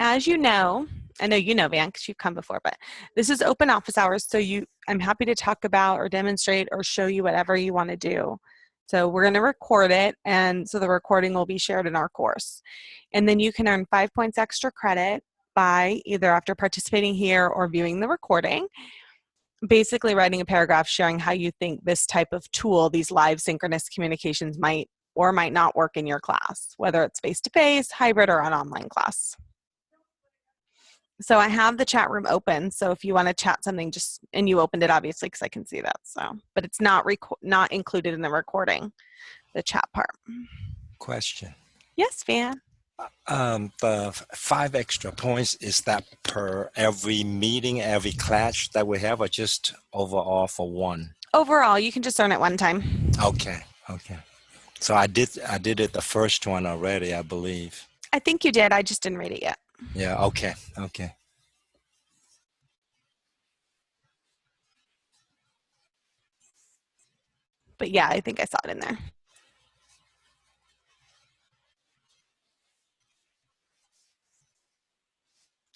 as you know, I know you know, Van, because you've come before, but this is open office hours, so I'm happy to talk about or demonstrate or show you whatever you want to do. So we're going to record it, and so the recording will be shared in our course. And then you can earn 5 points extra credit by either after participating here or viewing the recording, basically writing a paragraph sharing how you think this type of tool, these live synchronous communications, might or might not work in your class, whether it's face-to-face, hybrid, or an online class. So I have the chat room open, so if you want to chat something, and you opened it obviously because I can see that, so, but it's not included in the recording, the chat part. Question. Yes, Van. The 5 extra points, is that per every meeting, every Klatch that we have, or just overall for one? Overall, you can just earn it one time. Okay. So I did it the first one already, I believe. I think you did. I just didn't read it yet. Yeah, okay. But yeah, I think I saw it in there.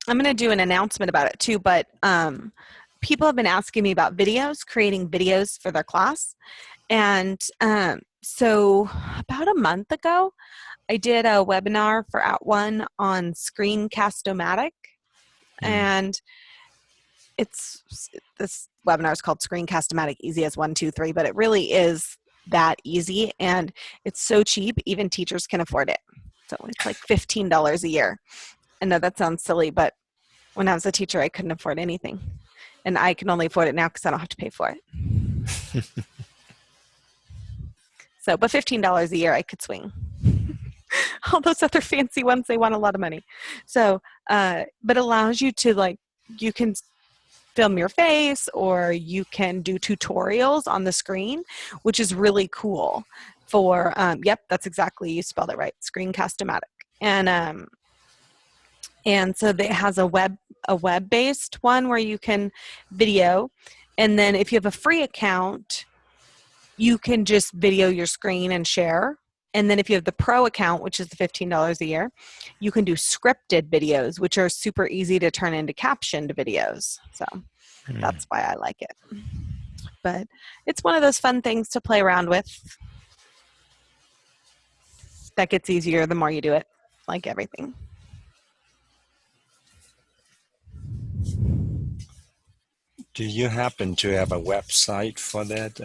I'm going to do an announcement about it too, but people have been asking me about videos, creating videos for their class. And so about a month ago, I did a webinar for @ONE on Screencast-O-Matic. And this webinar is called Screencast-O-Matic Easy as 1, 2, 3, but it really is that easy, and it's so cheap, even teachers can afford it. So it's like $15 a year. I know that sounds silly, but when I was a teacher, I couldn't afford anything. And I can only afford it now because I don't have to pay for it. So, but $15 a year, I could swing. All those other fancy ones, they want a lot of money. So, but allows you to, you can film your face, or you can do tutorials on the screen, which is really cool for, yep, that's exactly, you spelled it right, Screencast-O-Matic. And so it has a web-based one where you can video, and then if you have a free account, you can just video your screen and share. And then if you have the pro account, which is the $15 a year, you can do scripted videos, which are super easy to turn into captioned videos. So that's why I like it. But it's one of those fun things to play around with. That gets easier the more you do it, like everything. Do you happen to have a website for that?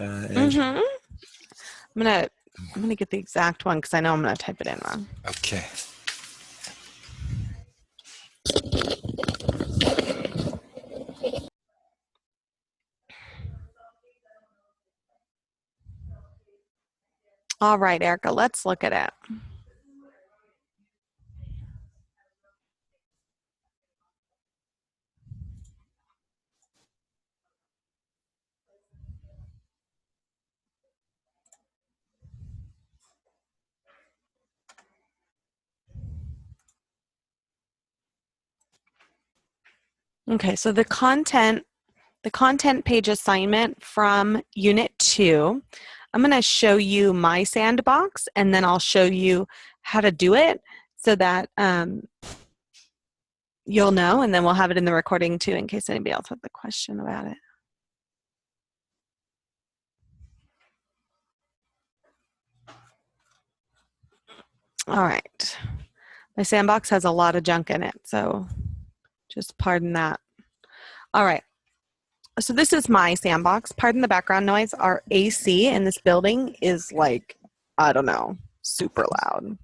I'm gonna get the exact one because I know I'm gonna type it in wrong. Okay. All right, Erica, let's look at it. Okay, so the content page assignment from Unit 2, I'm going to show you my sandbox, and then I'll show you how to do it so that you'll know, and then we'll have it in the recording too in case anybody else has a question about it. All right. My sandbox has a lot of junk in it, so just pardon that. All right. So this is my sandbox. Pardon the background noise. Our AC in this building is like, I don't know, super loud.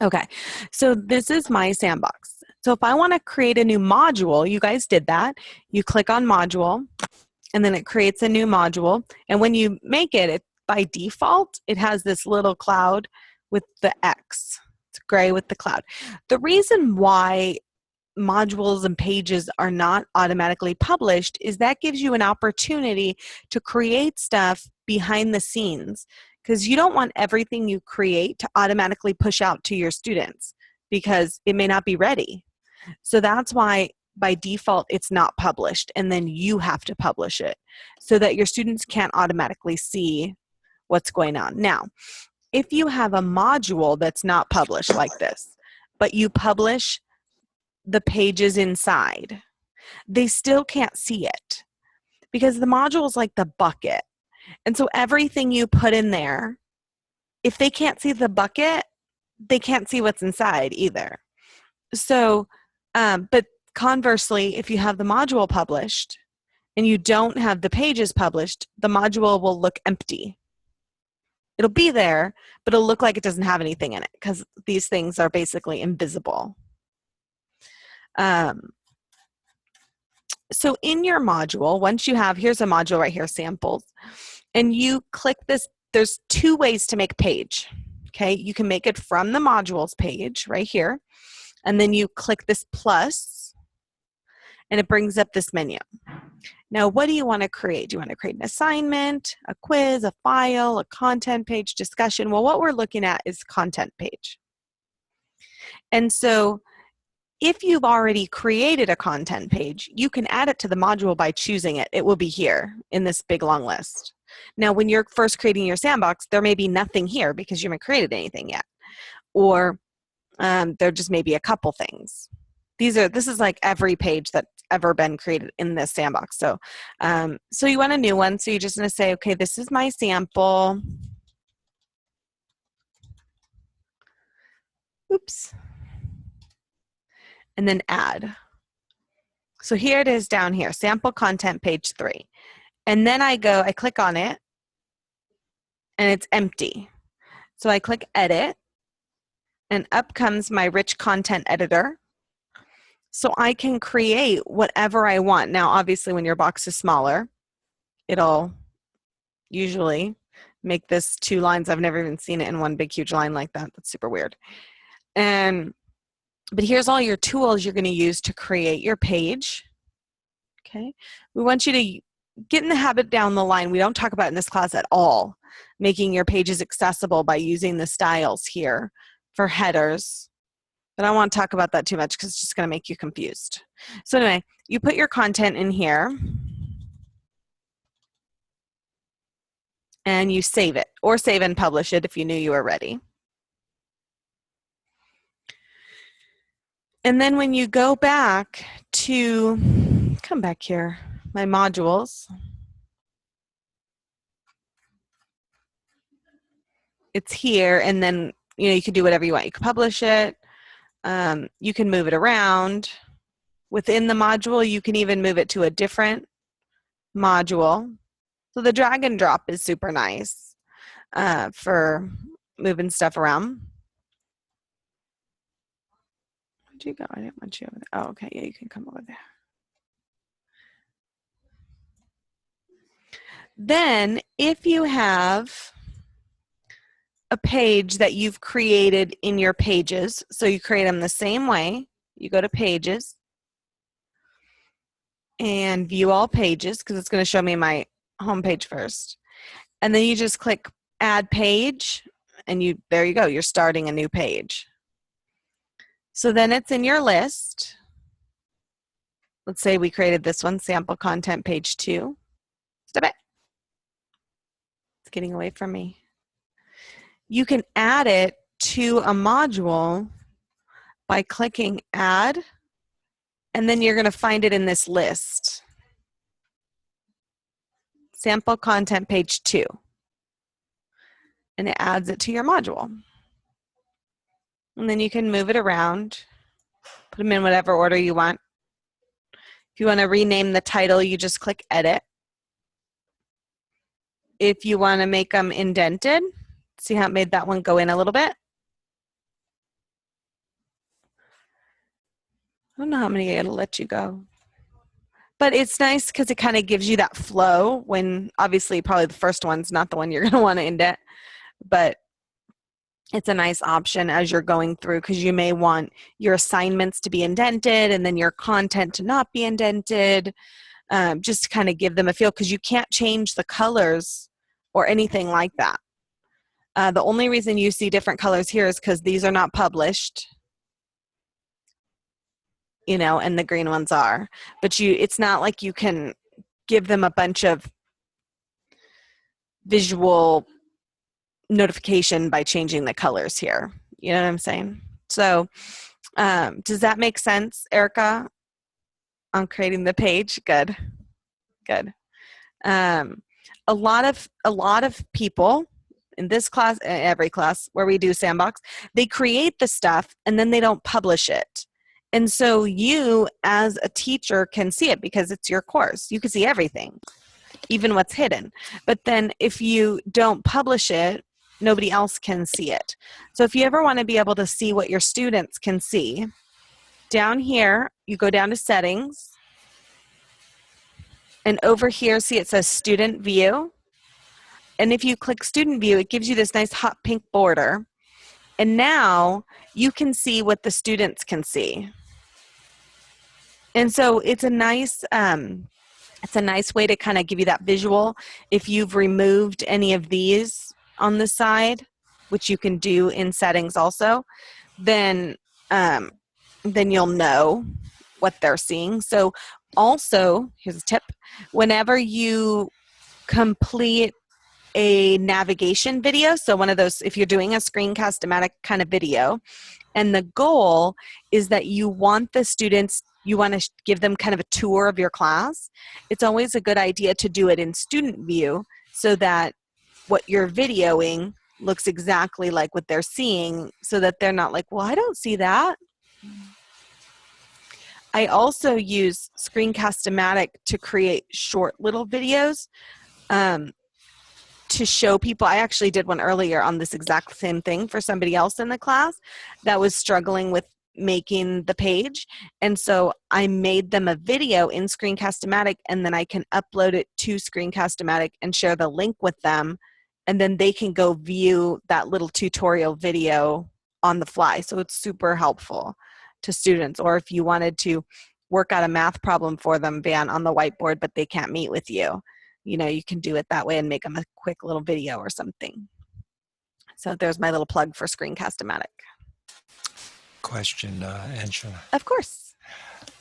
Okay, so this is my sandbox. So if I want to create a new module, you guys did that. You click on module, and then it creates a new module. And when you make it, by default, it has this little cloud with the X. It's gray with the cloud. The reason why modules and pages are not automatically published is that gives you an opportunity to create stuff behind the scenes, because you don't want everything you create to automatically push out to your students because it may not be ready. So that's why by default it's not published, and then you have to publish it so that your students can't automatically see what's going on. Now, if you have a module that's not published like this, but you publish the pages inside. They still can't see it because the module is like the bucket. And so everything you put in there, if they can't see the bucket, they can't see what's inside either. So, but conversely, if you have the module published and you don't have the pages published, the module will look empty. It'll be there, but it'll look like it doesn't have anything in it because these things are basically invisible. So in your module, once you have, here's a module right here, samples, and you click this, there's two ways to make a page, okay? You can make it from the modules page right here, and then you click this plus, and it brings up this menu. Now, what do you want to create? Do you want to create an assignment, a quiz, a file, a content page, discussion? Well, what we're looking at is content page. And so if you've already created a content page, you can add it to the module by choosing it. It will be here in this big long list. Now, when you're first creating your sandbox, there may be nothing here because you haven't created anything yet. Or there just may be a couple things. This is like every page that's ever been created in this sandbox. So, so you want a new one. So you're just going to say, okay, this is my sample. Oops. And then add. So here it is down here, sample content page 3. And then I click on it, and it's empty. So I click edit, and up comes my rich content editor. So I can create whatever I want. Now, obviously, when your box is smaller, it'll usually make this 2 lines. I've never even seen it in one big, huge line like that. That's super weird. But here's all your tools you're going to use to create your page. Okay. We want you to get in the habit down the line. We don't talk about in this class at all, making your pages accessible by using the styles here for headers. But I don't want to talk about that too much because it's just going to make you confused. So anyway, you put your content in here and you save it, or save and publish it if you knew you were ready. And then when you go back to, come back here, my modules, it's here, and then you can do whatever you want. You can publish it. You can move it around. Within the module, you can even move it to a different module. So the drag and drop is super nice for moving stuff around. Where'd you go? I didn't want you over there. Oh, okay. Yeah, you can come over there. Then, if you have a page that you've created in your pages, so you create them the same way, you go to pages and view all pages because it's going to show me my home page first. And then you just click add page, and there you go, you're starting a new page. So then it's in your list. Let's say we created this one, sample content page 2. Stop it. It's getting away from me. You can add it to a module by clicking add, and then you're going to find it in this list. Sample content page 2. And it adds it to your module. And then you can move it around, put them in whatever order you want. If you want to rename the title, you just click edit. If you want to make them indented, see how it made that one go in a little bit? I don't know how many it'll let you go. But it's nice because it kind of gives you that flow when, obviously, probably the first one's not the one you're going to want to indent. But it's a nice option as you're going through because you may want your assignments to be indented and then your content to not be indented. Just to kind of give them a feel because you can't change the colors or anything like that. The only reason you see different colors here is because these are not published, and the green ones are. But it's not like you can give them a bunch of visual notification by changing the colors here. You know what I'm saying? So Does that make sense, Erica, on creating the page? Good, good. A lot of people in this class, every class where we do Sandbox, they create the stuff and then they don't publish it. And so you as a teacher can see it because it's your course. You can see everything, even what's hidden. But then if you don't publish it, nobody else can see it. So if you ever want to be able to see what your students can see, down here, you go down to settings, and over here, see it says student view. And if you click student view, it gives you this nice hot pink border. And now you can see what the students can see. And so it's a nice way to kind of give you that visual. If you've removed any of these on the side, which you can do in settings also, then you'll know what they're seeing. So also, here's a tip, whenever you complete a navigation video, so one of those, if you're doing a screencast-o-matic kind of video, and the goal is that you want the students, you want to give them kind of a tour of your class, it's always a good idea to do it in student view so that what you're videoing looks exactly like what they're seeing, so that they're not like, well, I don't see that. I also use Screencast-O-Matic to create short little videos to show people. I actually did one earlier on this exact same thing for somebody else in the class that was struggling with making the page. And so I made them a video in Screencast-O-Matic, and then I can upload it to Screencast-O-Matic and share the link with them. And then they can go view that little tutorial video on the fly. So it's super helpful to students. Or if you wanted to work out a math problem for them, Van, on the whiteboard, but they can't meet with you, you can do it that way and make them a quick little video or something. So there's my little plug for Screencast-O-Matic. Question, Angela. Of course.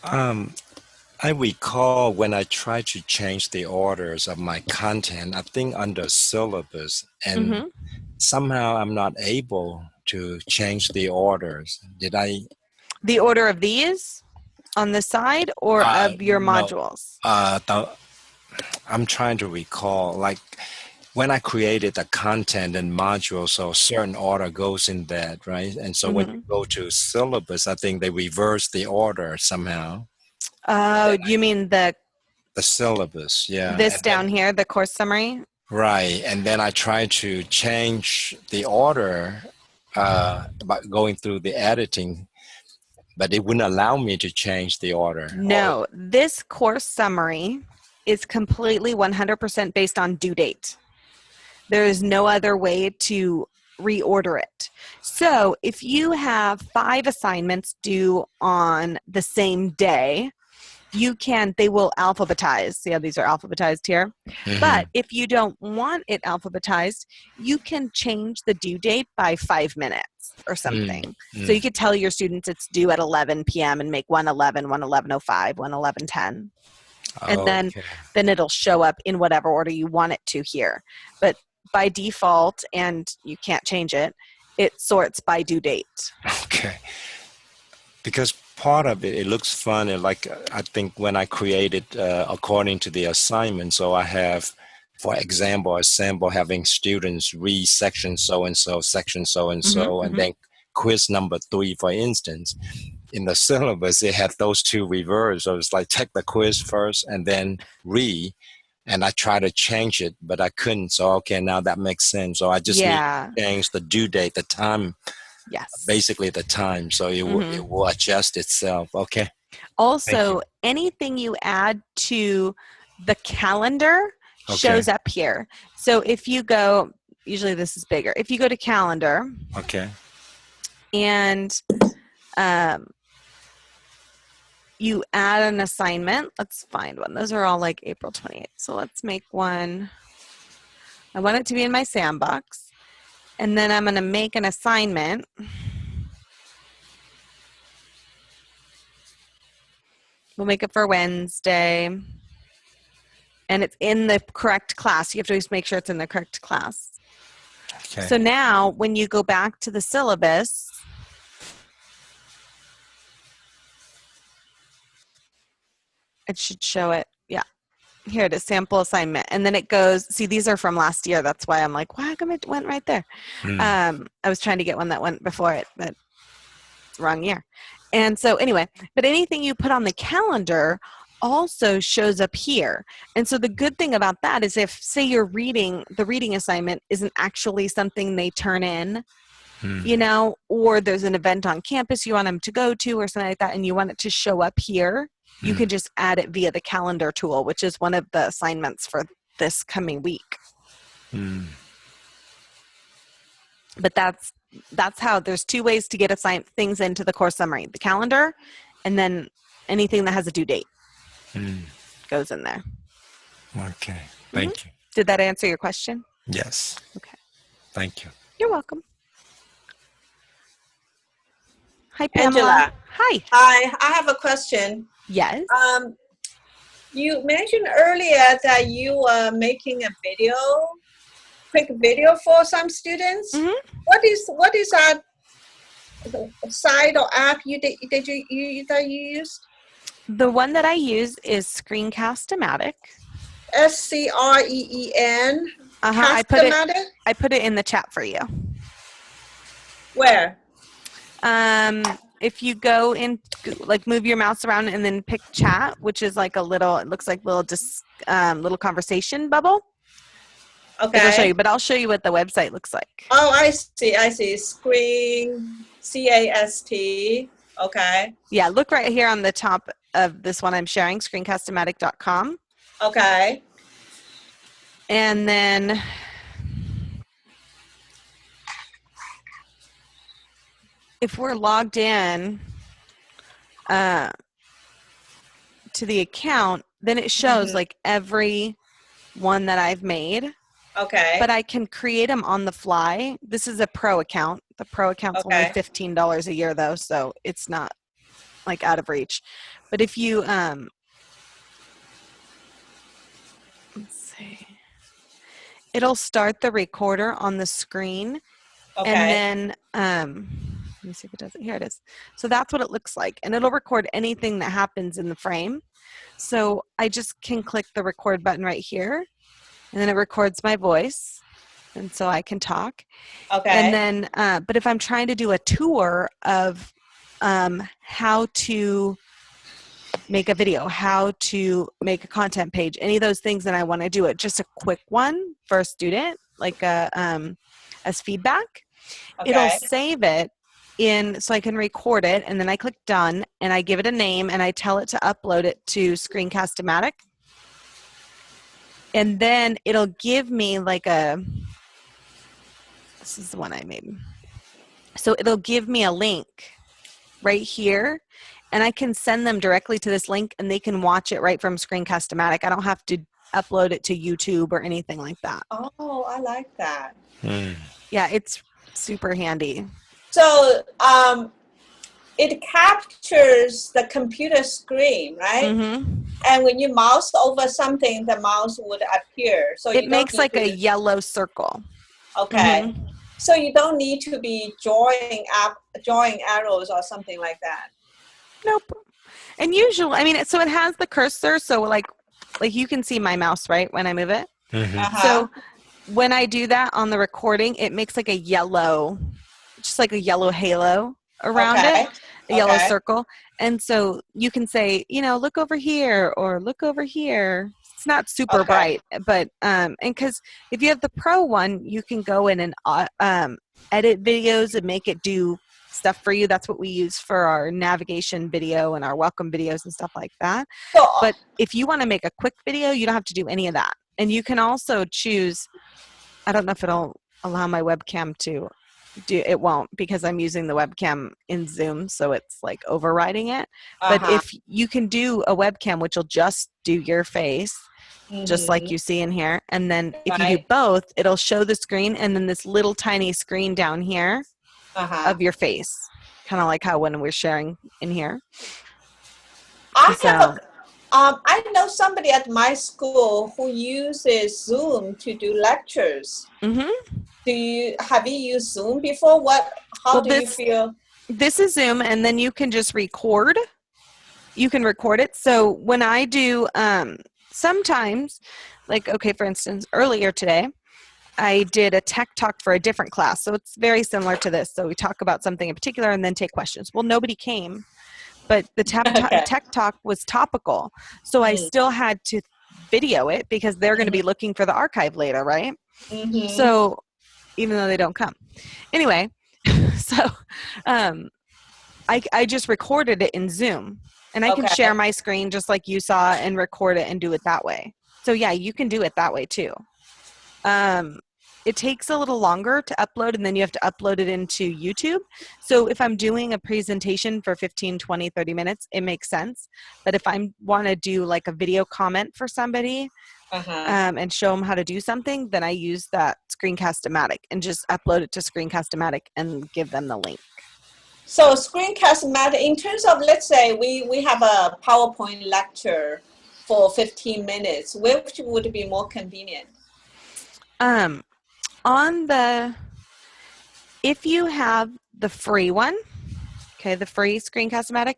I recall when I tried to change the orders of my content, I think under syllabus, and somehow I'm not able to change the orders. Did I? The order of these on the side or of your modules? I'm trying to recall, like when I created the content and module, so a certain order goes in that, right? And so when you go to syllabus, I think they reverse the order somehow. Oh, you mean the syllabus, yeah. This down here, the course summary? Right, and then I tried to change the order by going through the editing, but it wouldn't allow me to change the order. No, this course summary is completely 100% based on due date. There is no other way to reorder it. So if you have 5 assignments due on the same day, they will alphabetize. See how these are alphabetized here? But if you don't want it alphabetized, you can change the due date by 5 minutes or something. So you could tell your students it's due at 11 p.m. and make 1:11, 1:11:05, 1:11:10. And then it'll show up in whatever order you want it to here. But by default, and you can't change it, it sorts by due date. Okay. Because part of it looks fun. Like I think when I created according to the assignment, so I have, for example, a sample having students read section so-and-so, section so-and-so, and then quiz number 3, for instance. In the syllabus, it had those 2 reversed. So it's like take the quiz first and then read. And I tried to change it, but I couldn't. So, okay, now that makes sense. So I just need to change the due date, the time. Yes. Basically the time. So it will adjust itself. Okay. Also, anything you add to the calendar shows up here. So if you go, usually this is bigger. If you go to calendar. Okay. And you add an assignment. Let's find one. Those are all like April 28th. So let's make one. I want it to be in my sandbox. And then I'm going to make an assignment. We'll make it for Wednesday. And it's in the correct class. You have to just make sure it's in the correct class. Okay. So now when you go back to the syllabus, It should show it. Yeah. Here it is, sample assignment. And then it goes, see, these are from last year. That's why I'm like, why come it went right there? I was trying to get one that went before it, but it's the wrong year. And so anyway, but anything you put on the calendar also shows up here. And so the good thing about that is if, say, you're reading, the reading assignment isn't actually something they turn in, you know, or there's an event on campus you want them to go to or something like that, and you want it to show up here, you can just add it via the calendar tool, which is one of the assignments for this coming week. But that's how there's two ways to get things into the course summary: the calendar, and then anything that has a due date goes in there. Okay, thank you. Did that answer your question? Yes. Okay. Thank you. You're welcome. Hi, Pamela. Angela. Hi. Hi, I have a question. Yes. You mentioned earlier that you were making a video, quick video for some students. What is that site or app that you used? The one that I use is Screencast-O-Matic. SCREEN. I put it in the chat for you. Where? If you go in, like, move your mouse around and then pick chat, which is like a little, it looks like little conversation bubble. Okay. It'll show you, but I'll show you what the website looks like. Oh, I see. Screen, CAST. Okay. Yeah, look right here on the top of this one I'm sharing, screencast-o-matic.com. Okay. And then if we're logged in to the account, then it shows like every one that I've made. Okay. But I can create them on the fly. This is a pro account. The pro account's only $15 a year though, so it's not like out of reach. But if you let's see. It'll start the recorder on the screen. Okay. And then let me see if it does it. Here it is. So that's what it looks like. And it'll record anything that happens in the frame. So I just can click the record button right here. And then it records my voice. And so I can talk. Okay. And then, but if I'm trying to do a tour of how to make a video, how to make a content page, any of those things, then I want to do it. Just a quick one for a student, like as feedback. Okay. It'll save it in, so I can record it, and then I click done, and I give it a name, and I tell it to upload it to Screencast-O-Matic. And then it'll give me like this is the one I made. So it'll give me a link right here, and I can send them directly to this link, and they can watch it right from Screencast-O-Matic. I don't have to upload it to YouTube or anything like that. Oh, I like that. Yeah, it's super handy. So it captures the computer screen, right? And when you mouse over something, the mouse would appear. So it makes like a yellow circle. Okay. So you don't need to be drawing arrows or something like that. Nope. And usually, I mean, so it has the cursor. So like you can see my mouse, right, when I move it. So when I do that on the recording, it makes like a yellow, just like a yellow halo around it, a yellow circle. And so you can say, you know, look over here or look over here. It's not super bright, but, and because if you have the pro one, you can go in and edit videos and make it do stuff for you. That's what we use for our navigation video and our welcome videos and stuff like that. But if you want to make a quick video, you don't have to do any of that. And you can also choose, I don't know if it'll allow my webcam to do, it won't, because I'm using the webcam in Zoom, so it's like overriding it. But if you can do a webcam, which will just do your face, just like you see in here. And then if you do both, it'll show the screen and then this little tiny screen down here of your face. Kind of like how when we're sharing in here. I know somebody at my school who uses Zoom to do lectures. Have you used Zoom before? How do you feel? This is Zoom, and then you can just record. you can record it. So when I do, sometimes, like, okay, for instance, earlier today, I did a tech talk for a different class. So it's very similar to this. So we talk about something in particular and then take questions. Well, nobody came, but the Okay. tech talk was topical. So I still had to video it because they're going to be looking for the archive later, right? Mm-hmm. So even though they don't come. Anyway, so I just recorded it in Zoom. And I can Okay. share my screen just like you saw and record it and do it that way. So yeah, you can do it that way too. It takes a little longer to upload, and then you have to upload it into YouTube. So if I'm doing a presentation for 15, 20, 30 minutes, it makes sense. But if I want to do like a video comment for somebody and show them how to do something, then I use that Screencast-O-Matic and just upload it to Screencast-O-Matic and give them the link. So Screencast-O-Matic, in terms of, let's say we have a PowerPoint lecture for 15 minutes, which would be more convenient? If you have the free one, okay, the free Screencast-O-Matic,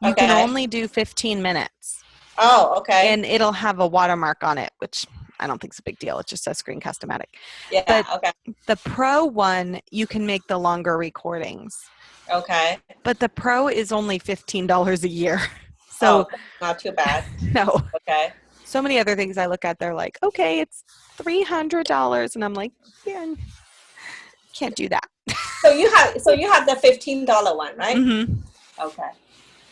you Okay. can only do 15 minutes. Oh, okay. And it'll have a watermark on it, which I don't think is a big deal. It just says Screencast-O-Matic. Yeah, But okay. the Pro one, you can make the longer recordings. Okay. But the Pro is only $15 a year. So not too bad. no. Okay. So many other things I look at, they're like, okay, it's $300. And I'm like, yeah, can't do that. So you have the $15 one, right? Mm-hmm. Okay.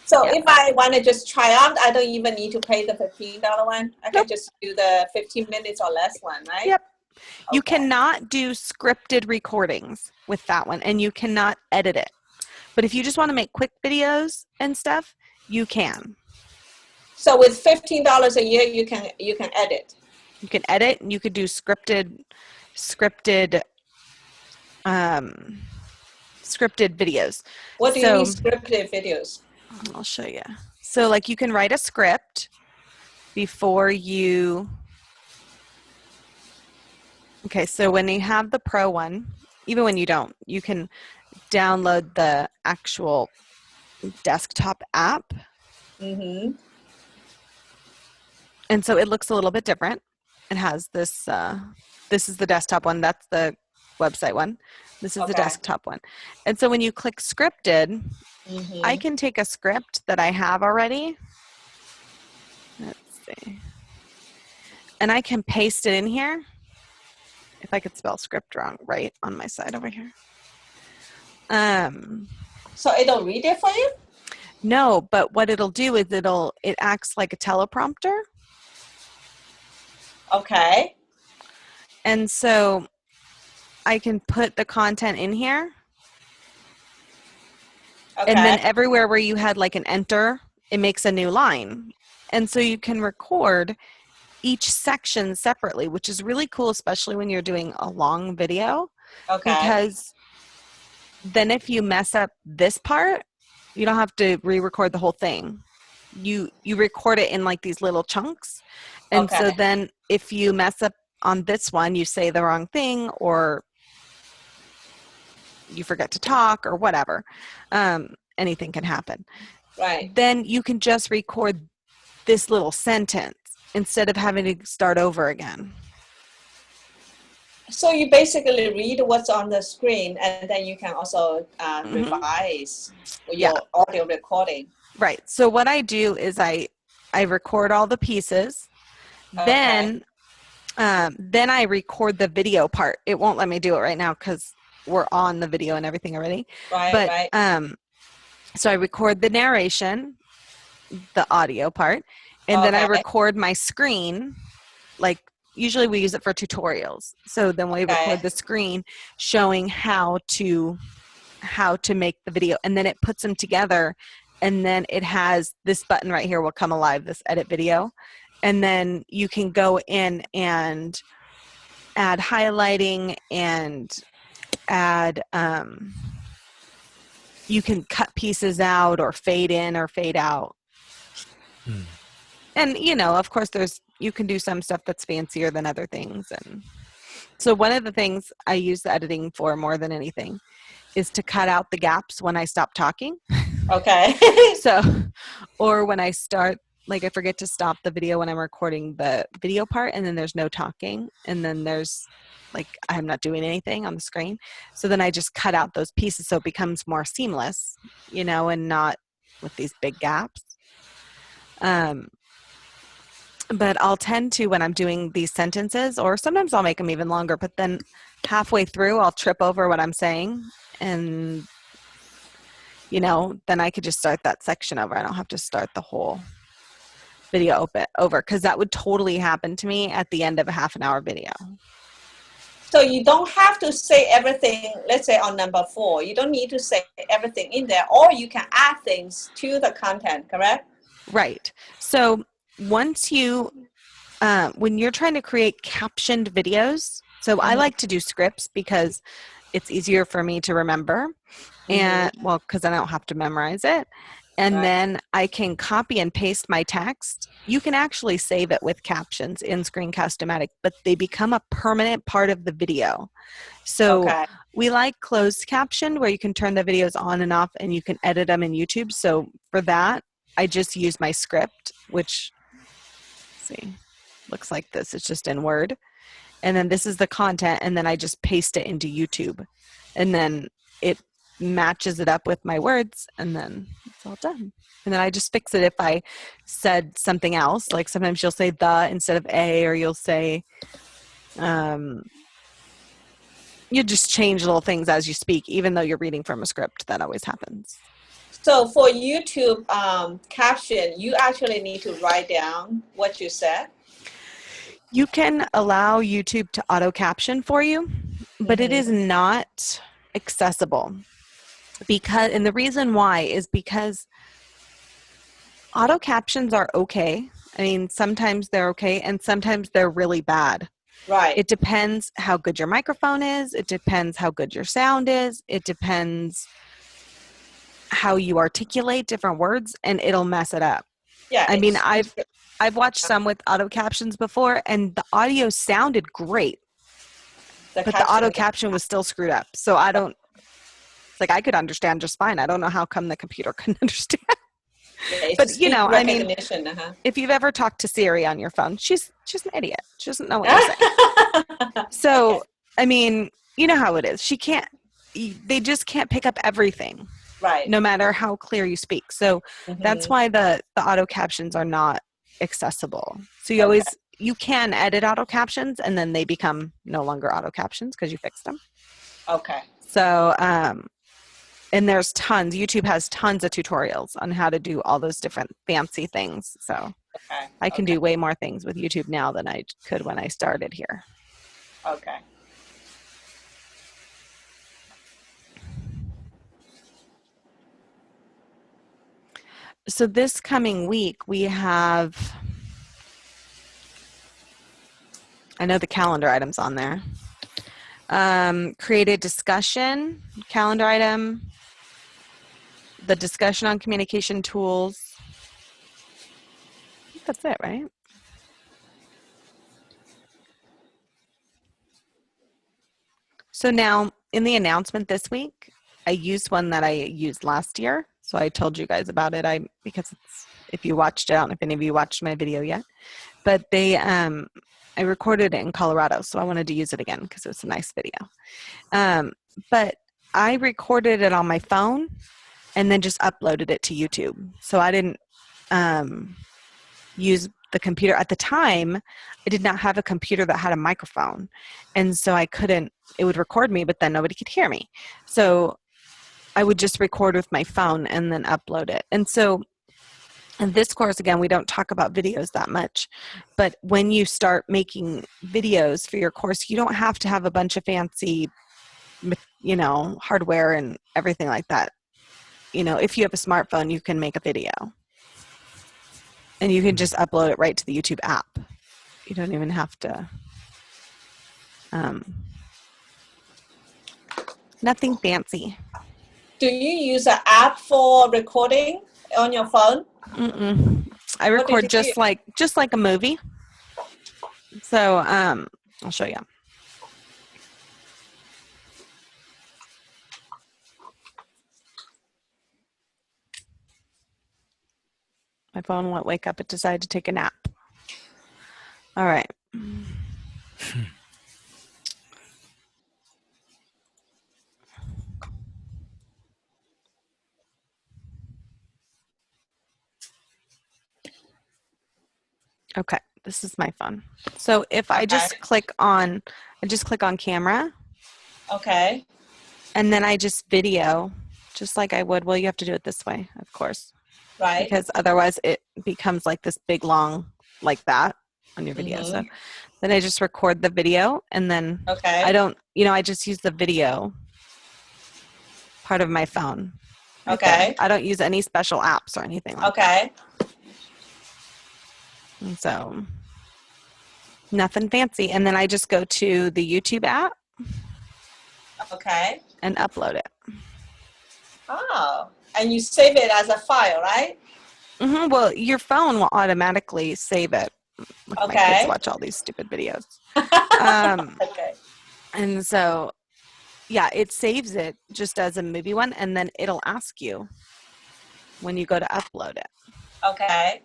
So Yeah. if I want to just try out, I don't even need to pay the $15 one. I can just do the 15 minutes or less one, right? Yep. Okay. You cannot do scripted recordings with that one, and you cannot edit it. But if you just want to make quick videos and stuff, you can. So with $15 a year, you can edit. You can edit, and you could do scripted videos. What do you mean scripted videos? I'll show you. So like you can write a script before you, okay, so when you have the Pro one, even when you don't, you can download the actual desktop app. Mm-hmm. And so it looks a little bit different. It has this, this is the desktop one, that's the website one. This is the desktop one. And so when you click scripted, I can take a script that I have already. Let's see. And I can paste it in here. If I could spell script wrong, right on my side over here. So it'll read it for you? No, but what it'll do is it acts like a teleprompter. Okay. And so I can put the content in here. Okay. And then everywhere where you had like an enter, it makes a new line. And so you can record each section separately, which is really cool, especially when you're doing a long video. Okay. Because then if you mess up this part, you don't have to re-record the whole thing. You record it in like these little chunks. And so then if you mess up on this one, you say the wrong thing or you forget to talk or whatever, anything can happen. Right. Then you can just record this little sentence instead of having to start over again. So you basically read what's on the screen, and then you can also revise your audio recording. Right. So what I do is I record all the pieces. Then I record the video part. It won't let me do it right now because we're on the video and everything already. Right. But right. So I record the narration, the audio part, and then I record my screen. Like usually we use it for tutorials. So then we record the screen showing how to make the video, and then it puts them together, and then it has this button right here will come alive, this edit video, and then you can go in and add highlighting and add you can cut pieces out or fade in or fade out. And of course you can do some stuff that's fancier than other things. And so one of the things I use the editing for more than anything is to cut out the gaps when I stop talking. Okay. So, or when I start, like I forget to stop the video when I'm recording the video part, and then there's no talking, and then there's like I'm not doing anything on the screen. So then I just cut out those pieces so it becomes more seamless, you know, and not with these big gaps. But I'll tend to, when I'm doing these sentences, or sometimes I'll make them even longer, but then halfway through I'll trip over what I'm saying, and you know, then I could just start that section over. I don't have to start the whole video over, because that would totally happen to me at the end of a half-an-hour video. So you don't have to say everything, let's say on number 4, you don't need to say everything in there, or you can add things to the content, correct? Right. So once you, when you're trying to create captioned videos, so I like to do scripts because it's easier for me to remember, and well, because I don't have to memorize it. And then I can copy and paste my text. You can actually save it with captions in Screencast-O-Matic, but they become a permanent part of the video. So we like closed caption, where you can turn the videos on and off and you can edit them in YouTube. So for that, I just use my script, which, let's see, looks like this. It's just in Word. And then this is the content, and then I just paste it into YouTube. And then it matches it up with my words, and then it's all done. And then I just fix it if I said something else. Like sometimes you'll say the instead of a, or you'll say, you just change little things as you speak, even though you're reading from a script. That always happens. So for YouTube caption, you actually need to write down what you said. You can allow YouTube to auto caption for you, but it is not accessible. Because, and the reason why is because auto captions are okay. I mean, sometimes they're okay, and sometimes they're really bad. Right. It depends how good your microphone is. It depends how good your sound is. It depends how you articulate different words, and it'll mess it up. Yeah. I mean, I've watched some with auto captions before, and the audio sounded great, but the auto caption was still screwed up. So I don't, like, I could understand just fine. I don't know how come the computer couldn't understand. Yeah, but you know, I mean, uh-huh. if you've ever talked to Siri on your phone, she's an idiot. She doesn't know what you're saying. So, I mean, you know how it is. They just can't pick up everything. Right. No matter how clear you speak. So that's why the auto captions are not accessible. So you can edit auto captions, and then they become no longer auto captions because you fixed them. Okay. So, and there's tons. YouTube has tons of tutorials on how to do all those different fancy things. So I can do way more things with YouTube now than I could when I started here. Okay. So this coming week, we have, I know the calendar items on there. Create a discussion, calendar item, the discussion on communication tools. I think that's it, right? So now in the announcement this week, I used one that I used last year. So I told you guys about it. Because it's, if you watched it, I don't know if any of you watched my video yet, but I recorded it in Colorado. So I wanted to use it again because it was a nice video. But I recorded it on my phone and then just uploaded it to YouTube. So I didn't use the computer. At the time, I did not have a computer that had a microphone. And so I couldn't, it would record me, but then nobody could hear me. So I would just record with my phone and then upload it. And so in this course, again, we don't talk about videos that much, but when you start making videos for your course, you don't have to have a bunch of fancy, you know, hardware and everything like that. You know, if you have a smartphone, you can make a video. And you can just upload it right to the YouTube app. You don't even have to, nothing fancy. Do you use an app for recording on your phone? I record just like a movie. So I'll show you. My phone won't wake up. It decided to take a nap. All right. Okay, this is my phone. So if I just click on camera. Okay. And then I just video, just like I would. Well, you have to do it this way, of course. Right. Because otherwise it becomes like this big long, like that on your video. So then I just record the video and then I don't, I just use the video part of my phone. Right there. I don't use any special apps or anything like that. And so nothing fancy. And then I just go to the YouTube app. Okay. And upload it. Oh, and you save it as a file, right? Mm-hmm. Well, your phone will automatically save it. Look, my kids watch all these stupid videos. Okay. And so, yeah, it saves it just as a movie one, and then it'll ask you when you go to upload it. Okay.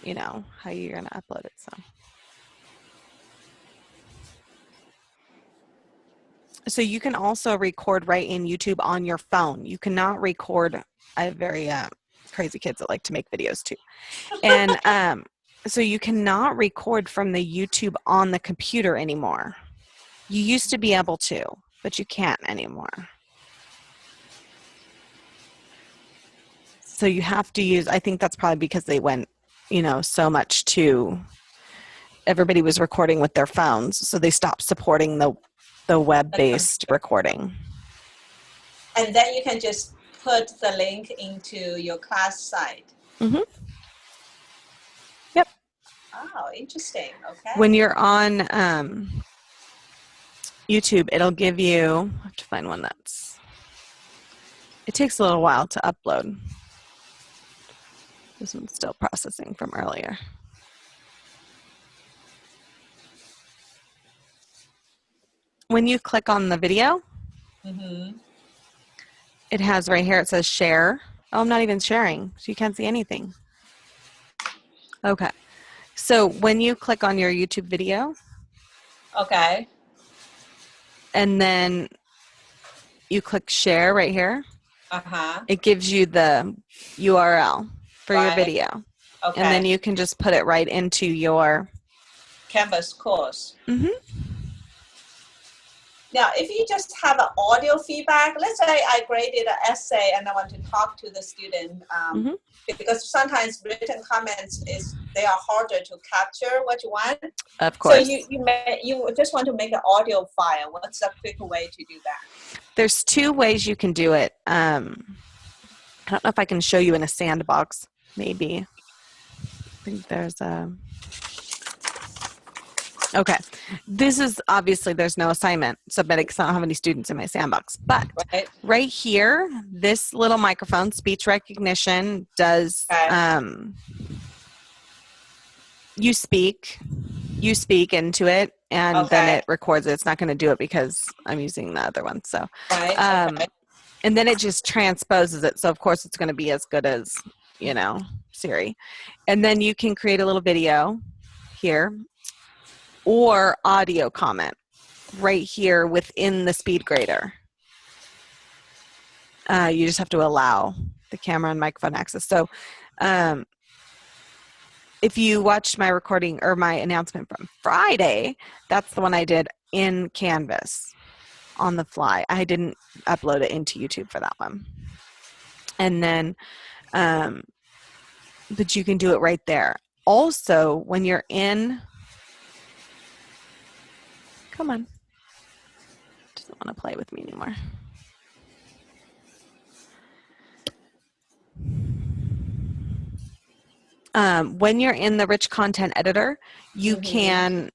You know, how you're going to upload it, so. So you can also record right in YouTube on your phone. You cannot record. I have very crazy kids that like to make videos too. And so you cannot record from the YouTube on the computer anymore. You used to be able to, but you can't anymore. So you have to use, I think that's probably because they went, so much to, everybody was recording with their phones. So they stopped supporting the web-based recording. And then you can just put the link into your class site. Mm-hmm. Yep. Oh, interesting. Okay. When you're on YouTube, it'll give you, I have to find one it takes a little while to upload. This one's still processing from earlier. When you click on the video, it has right here, it says share. Oh, I'm not even sharing, so you can't see anything. Okay. So when you click on your YouTube video. Okay. And then you click share right here. It gives you the URL for your video. Okay. And then you can just put it right into your Canvas course. Now, if you just have an audio feedback, let's say I graded an essay and I want to talk to the student, because sometimes written comments they are harder to capture what you want. Of course. So you just want to make an audio file. What's a quick way to do that? There's two ways you can do it. I don't know if I can show you in a sandbox. Maybe. I think there's a. Okay, this is obviously there's no assignment submitted because I don't have any students in my sandbox. But right here, this little microphone, speech recognition, does you speak into it, and then it records it. It's not going to do it because I'm using the other one. So, and then it just transposes it. So of course it's going to be as good as Siri, and then you can create a little video here. Or audio comment right here within the speed grader. You just have to allow the camera and microphone access. So if you watched my recording or my announcement from Friday, that's the one I did in Canvas on the fly. I didn't upload it into YouTube for that one. And then, but you can do it right there. Also, when you're in, come on. Doesn't want to play with me anymore. When you're in the rich content editor, you can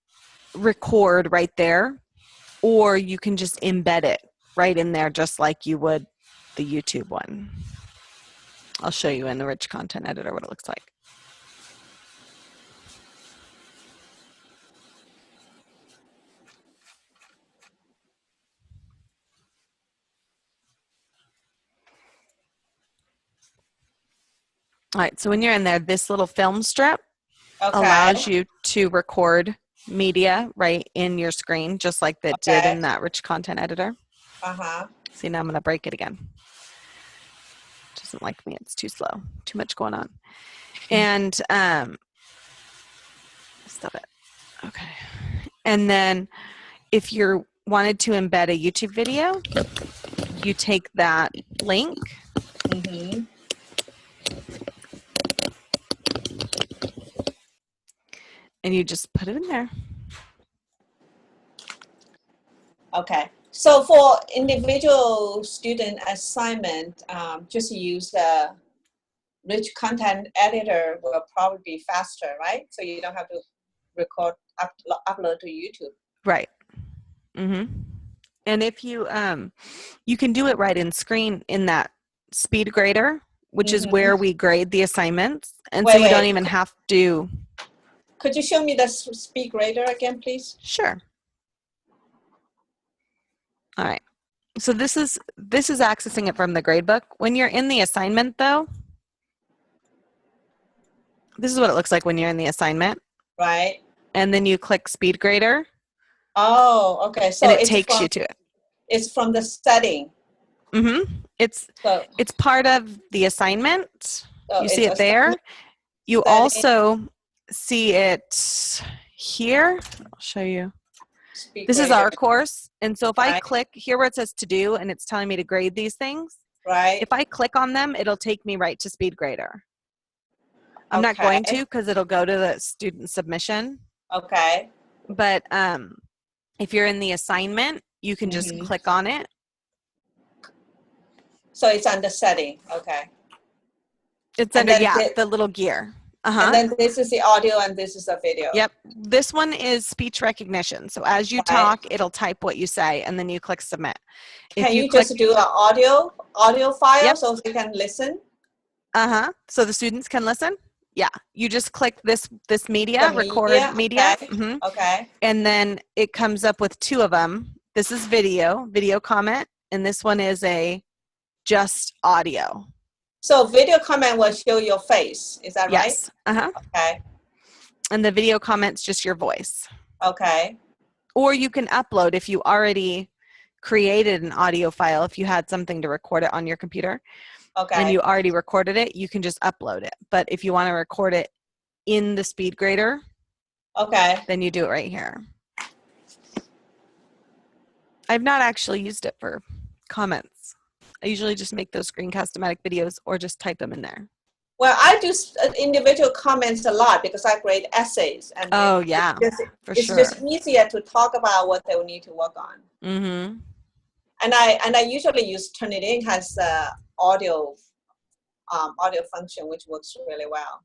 record right there, or you can just embed it right in there just like you would the YouTube one. I'll show you in the rich content editor what it looks like. All right, so when you're in there, this little film strip Okay. allows you to record media right in your screen, just like that did in that rich content editor. Uh-huh. See, now I'm going to break it again. It doesn't like me. It's too slow. Too much going on. And stop it. Okay. And then if you wanted to embed a YouTube video, you take that link. Mm-hmm. And you just put it in there. Okay. So for individual student assignment, just use the rich content editor will probably be faster, right? So you don't have to record, upload to YouTube. Right. Mm-hmm. And if you you can do it right in screen in that speed grader, which is where we grade the assignments, and so you don't even have to. Could you show me the speed grader again, please? Sure. All right. So this is accessing it from the gradebook. When you're in the assignment, though, this is what it looks like when you're in the assignment. Right. And then you click speed grader. Oh, okay. So and it takes you to it. It's from the setting. Mm-hmm. It's part of the assignment. So you see it there. You setting. Also see it here. I'll show you. This is our course. And so if I click here where it says to do and it's telling me to grade these things, right? If I click on them, it'll take me right to speed grader. I'm not going to because it'll go to the student submission. Okay. But if you're in the assignment, you can just click on it. So it's under setting. Okay. It's under, the little gear. And then this is the audio and this is the video. Yep. This one is speech recognition. So as you talk, it'll type what you say and then you click submit. Can you just do an audio file so they can listen? So the students can listen? Yeah. You just click this media, record media. Okay. Okay. And then it comes up with two of them. This is video comment, and this one is a just audio. So video comment will show your face. Is that right? Yes. Okay. And the video comment's just your voice. Okay. Or you can upload if you already created an audio file, if you had something to record it on your computer. Okay. And you already recorded it, you can just upload it. But if you want to record it in the speed grader, then you do it right here. I've not actually used it for comments. I usually just make those screencast-o-matic videos or just type them in there. Well, I do individual comments a lot because I grade essays. And it's just easier to talk about what they will need to work on. Mm-hmm. And I usually use Turnitin has audio function, which works really well.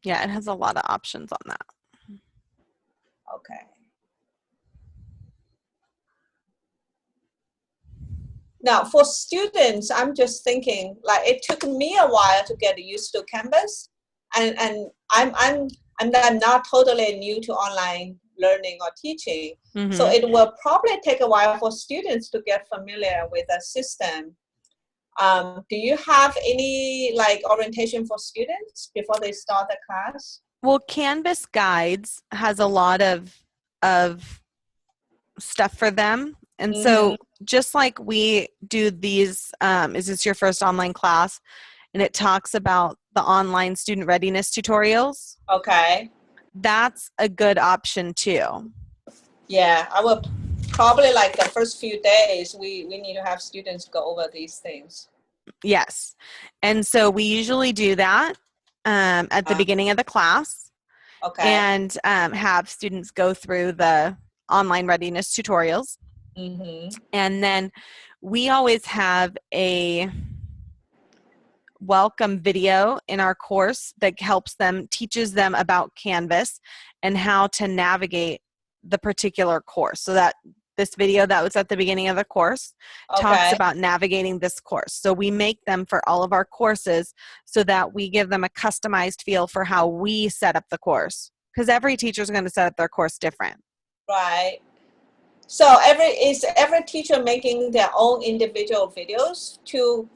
Yeah, it has a lot of options on that. Okay. Now, for students, I'm just thinking, like, it took me a while to get used to Canvas, and I'm not totally new to online learning or teaching. So it will probably take a while for students to get familiar with the system. Do you have any orientation for students before they start the class? Well, Canvas Guides has a lot of stuff for them. And so just like we do these, is this your first online class? And it talks about the online student readiness tutorials. Okay. That's a good option too. Yeah, I will probably the first few days, we need to have students go over these things. Yes. And so we usually do that at the beginning of the class. Okay. And have students go through the online readiness tutorials. And then we always have a welcome video in our course that teaches them about Canvas and how to navigate the particular course. So that this video that was at the beginning of the course talks about navigating this course. So we make them for all of our courses so that we give them a customized feel for how we set up the course. Because every teacher is going to set up their course different. Right. So is every teacher making their own individual videos to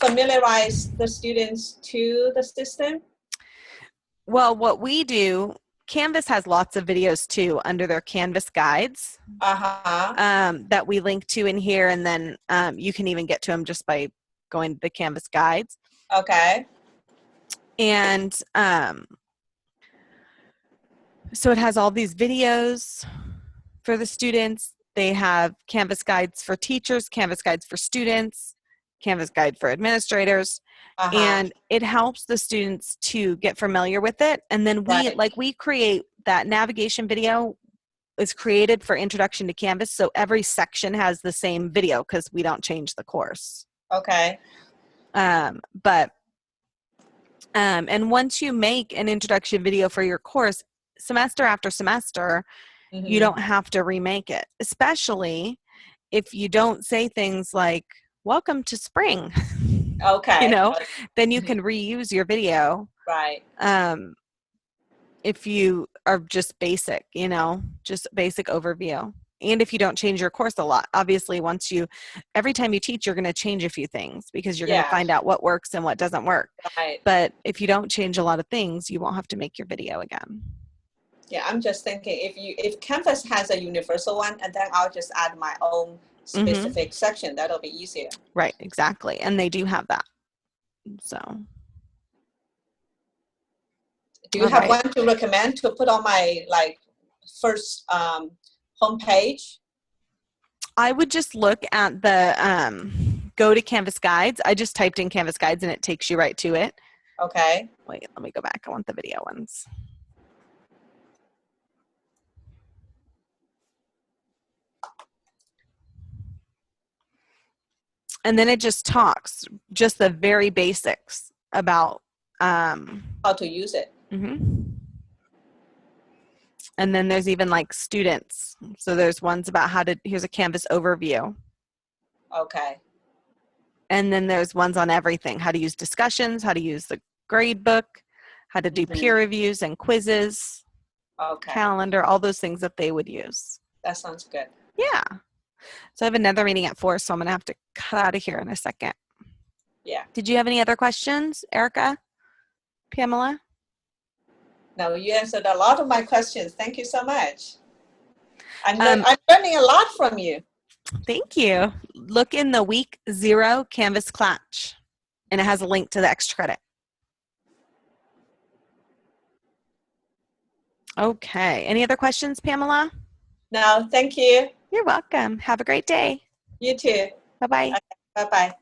familiarize the students to the system? Well, what we do, Canvas has lots of videos too under their Canvas guides that we link to in here, and then you can even get to them just by going to the Canvas guides. Okay. And so it has all these videos for the students. They have Canvas guides for teachers, Canvas guides for students, Canvas guide for administrators. And it helps the students to get familiar with it. And then we create that navigation video is created for Introduction to Canvas. So every section has the same video because we don't change the course. Okay. And once you make an introduction video for your course, semester after semester, you don't have to remake it, especially if you don't say things like, welcome to spring. Okay. You know, then you can reuse your video. Right. If you are just basic, you know, just basic overview. And if you don't change your course a lot, obviously every time you teach, you're going to change a few things because you're going to find out what works and what doesn't work. Right. But if you don't change a lot of things, you won't have to make your video again. Yeah, I'm just thinking if Canvas has a universal one, and then I'll just add my own specific section, that'll be easier. Right, exactly. And they do have that. So. Do you have one to recommend to put on my first homepage? I would just look at the go to Canvas guides. I just typed in Canvas guides and it takes you right to it. Okay. Wait, let me go back. I want the video ones. And then it just talks just the very basics about how to use it. And then there's even like students. So there's ones about here's a Canvas overview. Okay. And then there's ones on everything, how to use discussions, how to use the grade book, how to do peer reviews and quizzes, calendar, all those things that they would use. That sounds good. Yeah. So I have another meeting at 4, so I'm going to have to cut out of here in a second. Yeah. Did you have any other questions, Erica? Pamela? No, you answered a lot of my questions. Thank you so much. I'm learning a lot from you. Thank you. Look in the week 0 Canvas Klatch, and it has a link to the extra credit. Okay. Any other questions, Pamela? No, thank you. You're welcome. Have a great day. You too. Bye-bye. Okay, bye-bye.